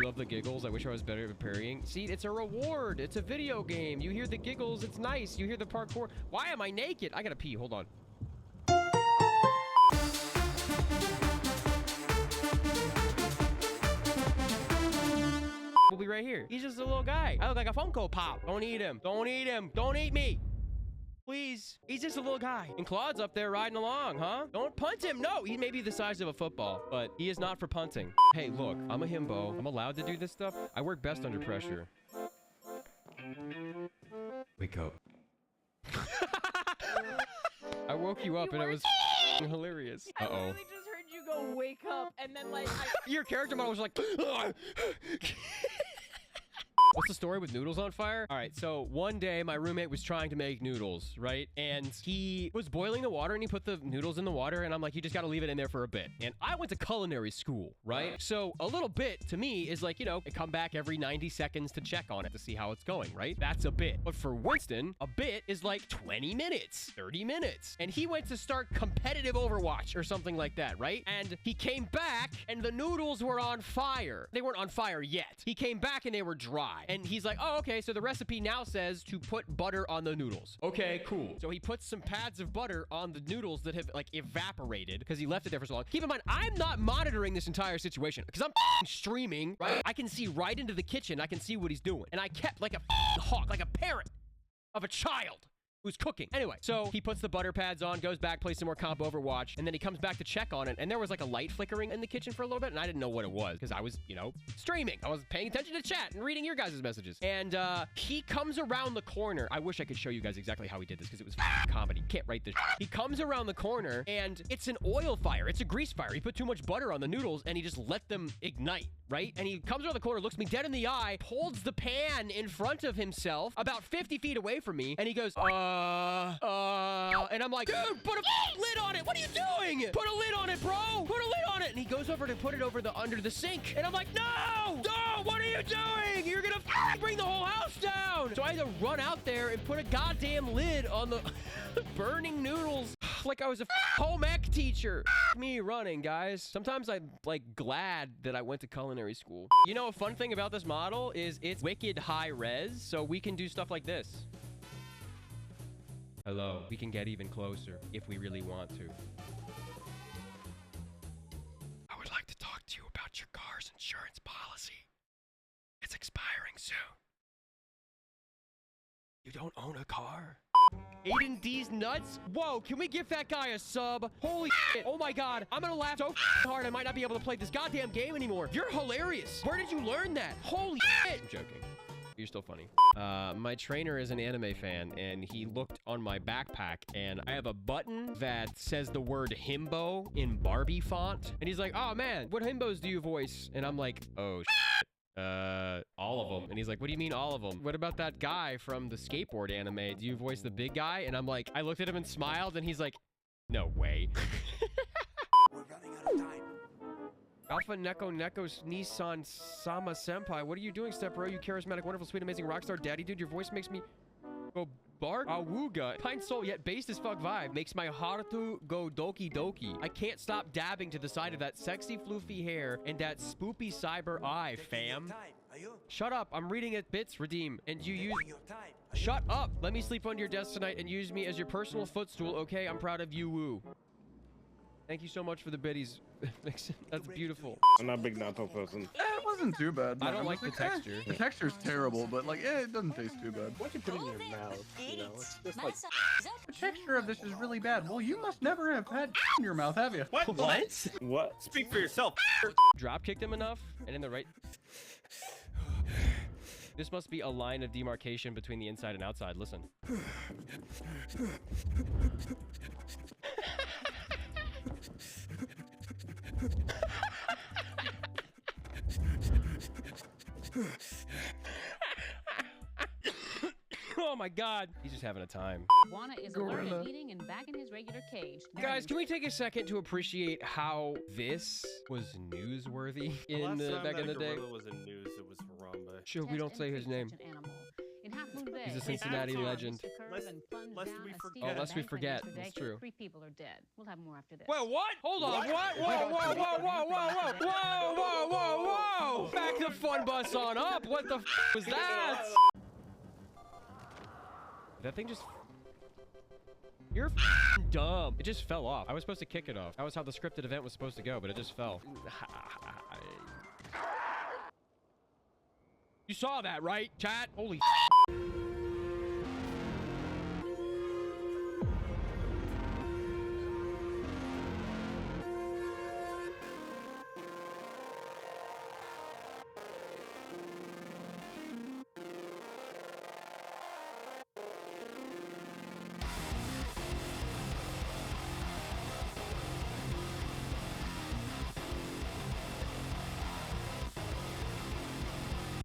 love the giggles. I wish I was better at parrying. See, it's a reward. It's a video game. You hear the giggles. It's nice. You hear the parkour. Why am I naked? I gotta pee. Hold on. We'll be right here. He's just a little guy. I look like a Funko Pop. Don't eat him. Don't eat him. Don't eat me. Please. He's just a little guy. And Claude's up there riding along, huh? Don't punt him. No, he may be the size of a football, but he is not for punting. Hey, look, I'm a himbo. I'm allowed to do this stuff. I work best under pressure. Wake up. I woke you up and it was hilarious. I literally just heard you go wake up and then like your character model was like What's the story with noodles on fire? All right, so one day my roommate was trying to make noodles, right? And he was boiling the water and he put the noodles in the water and I'm like, you just got to leave it in there for a bit. And I went to culinary school, right? So a little bit to me is like, you know, I come back every 90 seconds to check on it to see how it's going, right? That's a bit. But for Winston, a bit is like 20 minutes, 30 minutes. And he went to start competitive Overwatch or something like that, right? And he came back and the noodles were on fire. They weren't on fire yet. He came back and they were dry. And he's like, oh, okay, so the recipe now says to put butter on the noodles. Okay, cool. So he puts some pads of butter on the noodles that have like evaporated because he left it there for so long. Keep in mind, I'm not monitoring this entire situation because I'm streaming, right? I can see right into the kitchen. I can see what he's doing. And I kept like a hawk, like a parent of a child who's cooking. Anyway, so he puts the butter pads on, goes back, plays some more comp Overwatch, and then he comes back to check on it, and there was like a light flickering in the kitchen for a little bit, and I didn't know what it was, because I was, you know, streaming. I was paying attention to chat and reading your guys' messages. And he comes around the corner. I wish I could show you guys exactly how he did this, because it was comedy. Can't write this. He comes around the corner, and it's an oil fire. It's a grease fire. He put too much butter on the noodles, and he just let them ignite, right? And he comes around the corner, looks me dead in the eye, holds the pan in front of himself, about 50 feet away from me, and he goes, and I'm like, dude, put a lid on it. What are you doing? Put a lid on it, bro. Put a lid on it. And he goes over to put it over under the sink. And I'm like, no, what are you doing? You're gonna bring the whole house down. So I had to run out there and put a goddamn lid on the burning noodles like I was a home ec teacher. Me running, guys. Sometimes I'm like glad that I went to culinary school. You know, a fun thing about this model is it's wicked high res, so we can do stuff like this. Hello. We can get even closer if we really want to. I would like to talk to you about your car's insurance policy. It's expiring soon. You don't own a car? Aiden D's nuts? Whoa, can we give that guy a sub? Holy shit. Oh my god. I'm gonna laugh so hard I might not be able to play this goddamn game anymore. You're hilarious. Where did you learn that? Holy shit. I'm joking. You're still funny. My trainer is an anime fan, and he looked on my backpack, and I have a button that says the word himbo in Barbie font. And he's like, oh man, what himbos do you voice? And I'm like, oh shit. All of them. And he's like, what do you mean all of them? What about that guy from the skateboard anime? Do you voice the big guy? And I'm like, I looked at him and smiled, and he's like, no way. We're running out of time. Alpha Neko's Nissan Sama Senpai. What are you doing, step bro? You charismatic, wonderful, sweet, amazing rockstar daddy, dude. Your voice makes me go bark. Awooga. Pine soul, yet based as fuck vibe. Makes my heart to go doki doki. I can't stop dabbing to the side of that sexy floofy hair and that spoopy cyber eye, fam. Shut up. I'm reading it. Bits redeem. And you use... Shut up. Let me sleep under your desk tonight and use me as your personal footstool, okay? I'm proud of you, woo. Thank you so much for the biddies. That's beautiful. I'm not a big natto person. It wasn't too bad. I don't like the texture. The texture's terrible, but like, it doesn't taste too bad. What you put in your mouth, you know? It's just like... The texture of this is really bad. Well, you must never have had in your mouth, have you? What? What? Speak for yourself. Drop kicked him enough, and in the right... This must be a line of demarcation between the inside and outside. Listen. Oh my god. He's just having a time. Iguana is alert and eating and back in his regular cage. Guys, can we take a second to appreciate how this was newsworthy in back in the day? Was in news, it was Harambe. Sure, we don't say his name. Half Moon Bay. He's a Cincinnati legend. Lest we forget. That's true. 3 people are dead. We'll have more after this. Wait, what? Hold on. What? Whoa, whoa, whoa, whoa, whoa, whoa, whoa, whoa, whoa, whoa! Back the fun bus on up. What the was that? That thing just... You're dumb. It just fell off. I was supposed to kick it off. That was how the scripted event was supposed to go, but it just fell. You saw that, right, chat? Holy